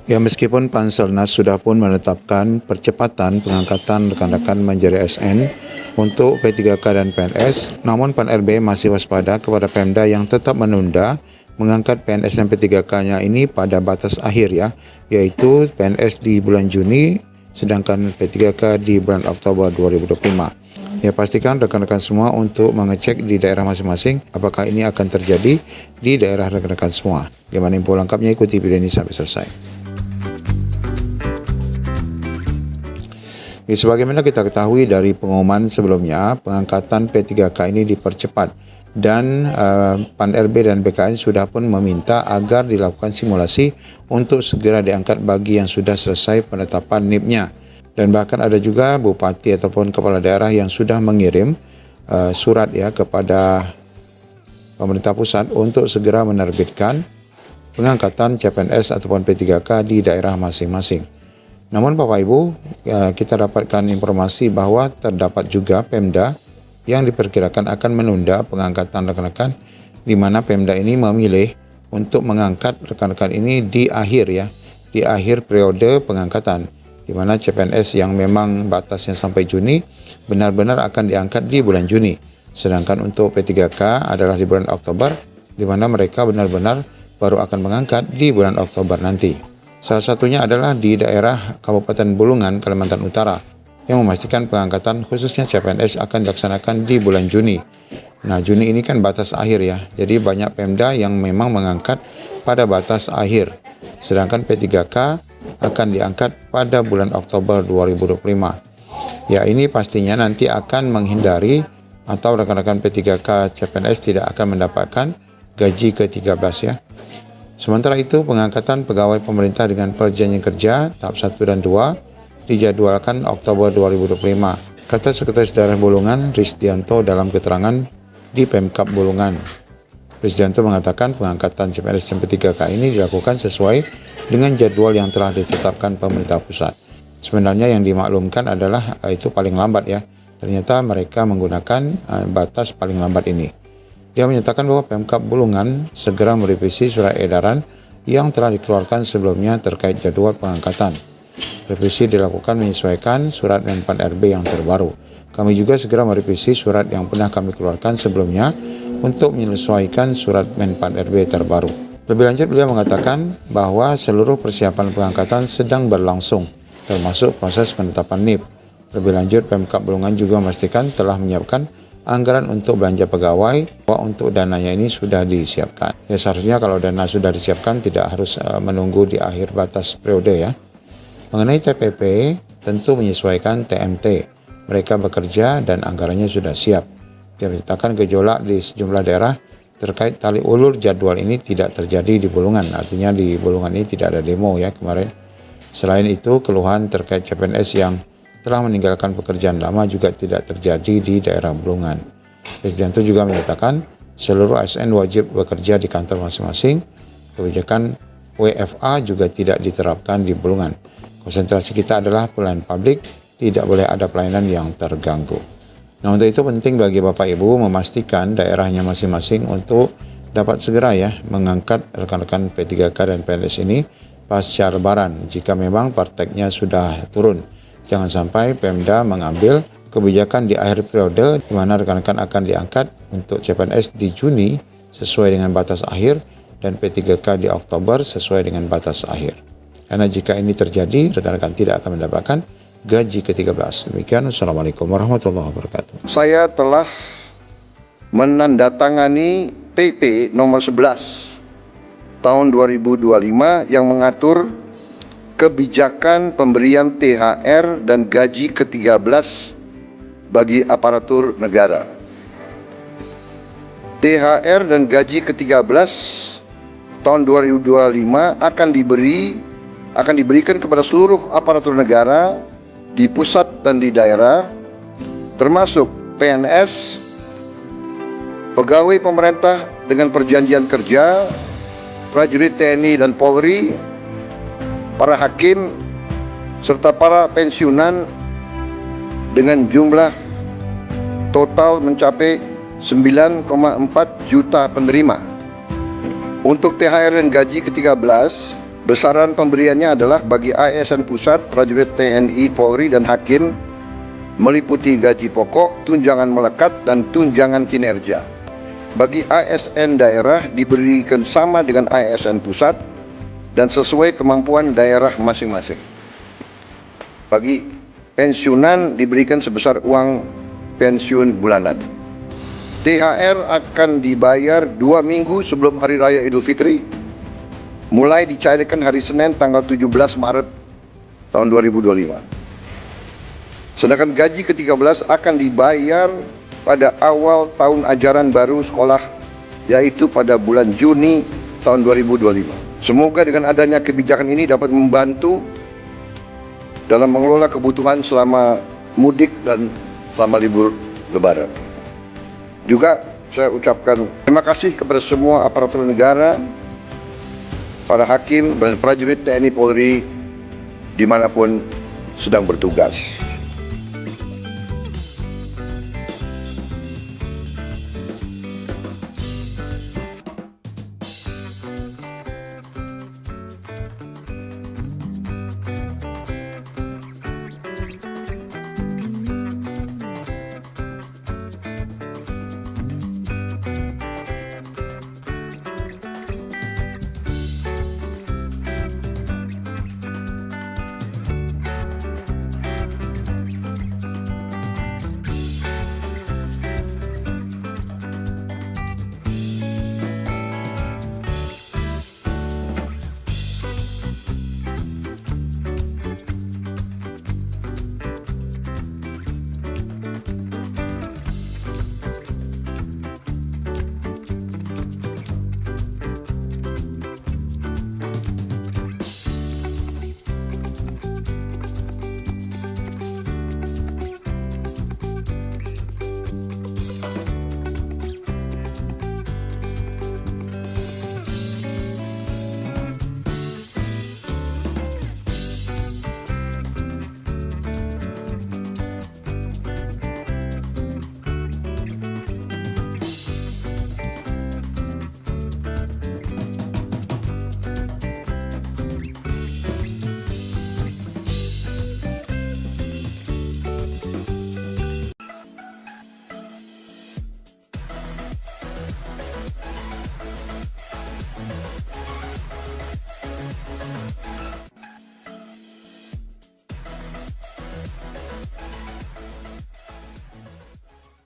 Ya, meskipun Panselnas sudah pun menetapkan percepatan pengangkatan rekan-rekan menjadi ASN untuk P3K dan PNS, namun Pan RB masih waspada kepada Pemda yang tetap menunda mengangkat PNS dan P3K-nya ini pada batas akhir ya, yaitu PNS di bulan Juni sedangkan P3K di bulan Oktober 2025. Ya, pastikan rekan-rekan semua untuk mengecek di daerah masing-masing apakah ini akan terjadi di daerah rekan-rekan semua. Bagaimana info lengkapnya, ikuti video ini sampai selesai. Sebagaimana kita ketahui dari pengumuman sebelumnya, pengangkatan P3K ini dipercepat dan Pan RB dan BKN sudah pun meminta agar dilakukan simulasi untuk segera diangkat bagi yang sudah selesai penetapan NIP-nya. Dan bahkan ada juga bupati ataupun kepala daerah yang sudah mengirim surat ya kepada pemerintah pusat untuk segera menerbitkan pengangkatan CPNS ataupun P3K di daerah masing-masing. Namun Bapak Ibu, kita dapatkan informasi bahwa terdapat juga Pemda yang diperkirakan akan menunda pengangkatan rekan-rekan, di mana Pemda ini memilih untuk mengangkat rekan-rekan ini di akhir ya, di akhir periode pengangkatan, di mana CPNS yang memang batasnya sampai Juni benar-benar akan diangkat di bulan Juni. Sedangkan untuk P3K adalah di bulan Oktober, di mana mereka benar-benar baru akan mengangkat di bulan Oktober nanti. Salah satunya adalah di daerah Kabupaten Bulungan, Kalimantan Utara, yang memastikan pengangkatan khususnya CPNS akan dilaksanakan di bulan Juni. Nah, Juni ini kan batas akhir ya, jadi banyak Pemda yang memang mengangkat pada batas akhir. Sedangkan P3K akan diangkat pada bulan Oktober 2025. Ya, ini pastinya nanti akan menghindari atau rekan-rekan P3K CPNS tidak akan mendapatkan gaji ke-13 ya. Sementara itu, pengangkatan pegawai pemerintah dengan perjanjian kerja tahap 1 dan 2 dijadwalkan Oktober 2025. Kata Sekretaris Daerah Bulungan, Risdianto dalam keterangan di Pemkab Bulungan. Risdianto mengatakan pengangkatan CPNS dan P3K ini dilakukan sesuai dengan jadwal yang telah ditetapkan pemerintah pusat. Sebenarnya yang dimaklumkan adalah itu paling lambat ya. Ternyata mereka menggunakan batas paling lambat ini. Dia menyatakan bahwa Pemkab Bulungan segera merevisi surat edaran yang telah dikeluarkan sebelumnya terkait jadwal pengangkatan. Revisi dilakukan menyesuaikan surat Menpan RB yang terbaru. Kami juga segera merevisi surat yang pernah kami keluarkan sebelumnya untuk menyesuaikan surat Menpan RB terbaru. Lebih lanjut, beliau mengatakan bahwa seluruh persiapan pengangkatan sedang berlangsung, termasuk proses penetapan NIP. Lebih lanjut, Pemkab Bulungan juga memastikan telah menyiapkan anggaran untuk belanja pegawai, bahwa untuk dananya ini sudah disiapkan. Ya, seharusnya kalau dana sudah disiapkan tidak harus menunggu di akhir batas periode ya. Mengenai TPP, tentu menyesuaikan TMT. Mereka bekerja dan anggarannya sudah siap. Dia menyatakan gejolak di sejumlah daerah terkait tali ulur jadwal ini tidak terjadi di Bulungan. Artinya di Bulungan ini tidak ada demo ya kemarin. Selain itu, keluhan terkait CPNS yang telah meninggalkan pekerjaan lama juga tidak terjadi di daerah Bulungan. Risdianto juga menyatakan seluruh ASN wajib bekerja di kantor masing-masing. Kebijakan WFA juga tidak diterapkan di Bulungan. Konsentrasi kita adalah pelayanan publik, tidak boleh ada pelayanan yang terganggu. Nah, untuk itu penting bagi Bapak Ibu memastikan daerahnya masing-masing untuk dapat segera ya mengangkat rekan-rekan P3K dan PNS ini pasca Lebaran jika memang prakteknya sudah turun. Jangan sampai Pemda mengambil kebijakan di akhir periode di mana rekan-rekan akan diangkat untuk CPNS di Juni sesuai dengan batas akhir dan P3K di Oktober sesuai dengan batas akhir. Karena jika ini terjadi, rekan-rekan tidak akan mendapatkan gaji ke-13. Demikian, Assalamualaikum warahmatullahi wabarakatuh. Saya telah menandatangani PP nomor 11 tahun 2025 yang mengatur kebijakan pemberian THR dan gaji ke-13 bagi aparatur negara. THR dan gaji ke-13 tahun 2025 akan diberikan kepada seluruh aparatur negara di pusat dan di daerah, termasuk PNS, pegawai pemerintah dengan perjanjian kerja, prajurit TNI dan Polri, para hakim, serta para pensiunan dengan jumlah total mencapai 9,4 juta penerima. Untuk THR dan gaji ke-13 Besaran pemberiannya adalah bagi ASN Pusat, prajurit TNI, Polri, dan Hakim meliputi gaji pokok, tunjangan melekat, dan tunjangan kinerja. Bagi ASN daerah diberikan sama dengan ASN Pusat dan sesuai kemampuan daerah masing-masing. Bagi pensiunan diberikan sebesar uang pensiun bulanan. THR akan dibayar 2 minggu sebelum Hari Raya Idul Fitri, mulai dicairkan hari Senin tanggal 17 Maret tahun 2025. Sedangkan gaji ke-13 akan dibayar pada awal tahun ajaran baru sekolah, yaitu pada bulan Juni tahun 2025. Semoga dengan adanya kebijakan ini dapat membantu dalam mengelola kebutuhan selama mudik dan selama libur Lebaran. Juga saya ucapkan terima kasih kepada semua aparatur negara, para hakim dan prajurit TNI Polri dimanapun sedang bertugas.